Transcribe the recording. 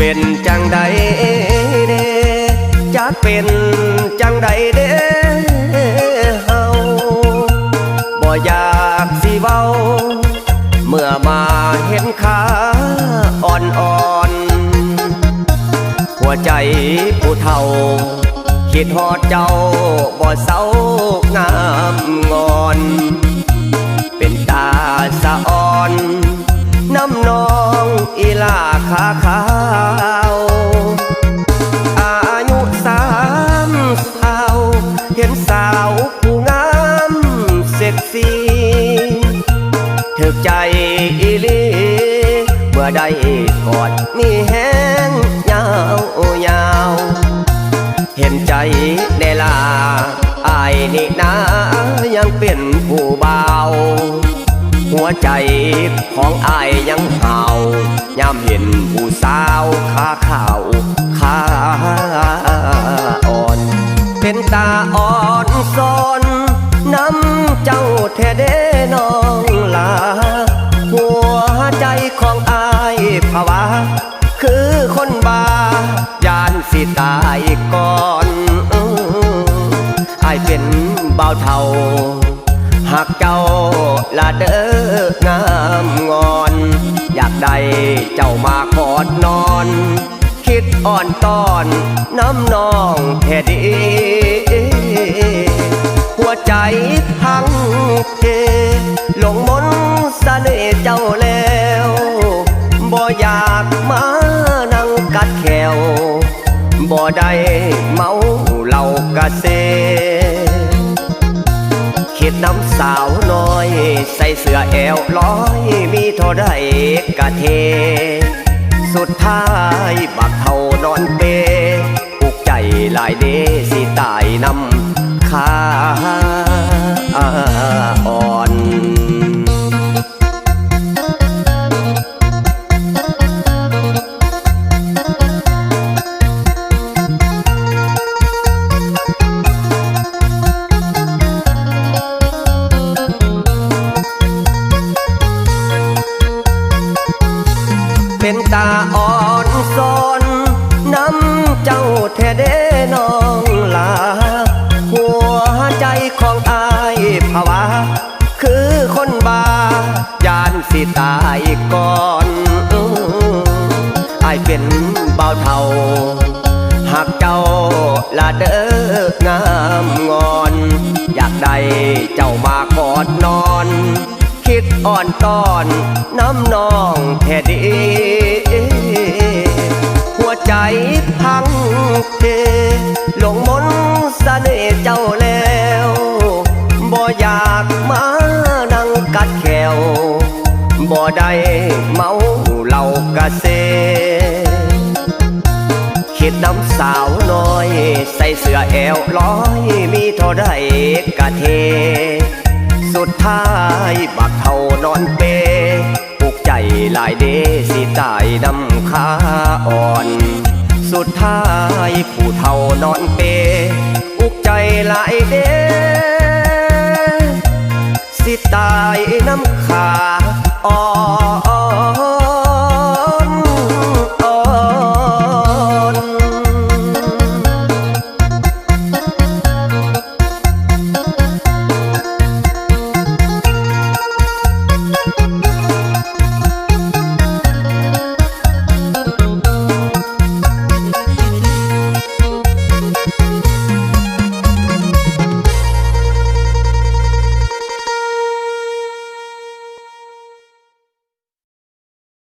เป็นจังใดเด้จักเป็นจังใดเด้เฮาบ่อยากสิเว้าเมื่อมาเห็นขาอ่อนๆหัวใจผู้เฒ่าคิดฮอดเจ้าบ่เศร้างามงอนเป็นตาสะอ่อนน้ำนองอีลาขาขาวอายุ30เห็นสาวผู้งามเซ็กซี่ถึกใจอีลีเมื่อได้กอดมีแห้งยาวยาวเห็นใจเดลาอายนี่นะยังเป็นผู้บ่าวหัวใจของอายยังเห่ายามเห็นผู้สาวขาขาวขาอ่อนเป็นตาอ่อนซ้อนน้ำเจ้าแท้เด้น้องลาหัวใจของอายภาวะคือคนบ้ายานสิตายก่อนอายเป็นบ่าวเฒ่าหากเจ้าละเด้องามงอนอยากได้เจ้ามากอดนอนคิดอ่อนตอนน้ำนองแท้ดีหัวใจพังเทหลงมนต์เสน่ห์เจ้าแล้วบ่อยากมานั่งกัดแขวบ่ได้เมาเหล้ากะเซคิดน้ำสาวน้อยใส่เสื้อแอวลอยมีเท่าใดกะเทสุดท้ายบักเท่านอนเปอุกใจหลายเดสิตายนำขาอ่อนเป็นตาอ่อนซ้อนน้ำเจ้าแท้เด้น้องลาหัวใจของอายภาวะคือคนบ้ายานสิตายก่อนอายเป็นบ่าวเฒ่าหากเจ้าละเด้องามงอนอยากได้เจ้ามากอดนอนคิดอ่อนตอนน้ำนองแท้ดีหัวใจพังเทหลงมนต์เสน่ห์เจ้าแล้วบ่อยากมานั่งกัดแขวบ่ได้เมาเหล้ากะเซคิดน้ำสาวน้อยใส่เสื้อแอวลอยมีเท่าใดกะเทสุดท้ายบักเท่านอนเปอุกใจหลายเดสิตายนำขาอ่อนสุดท้ายผู้เท่านอนเปอุกใจหลายเดสิตายนำขาอ่อน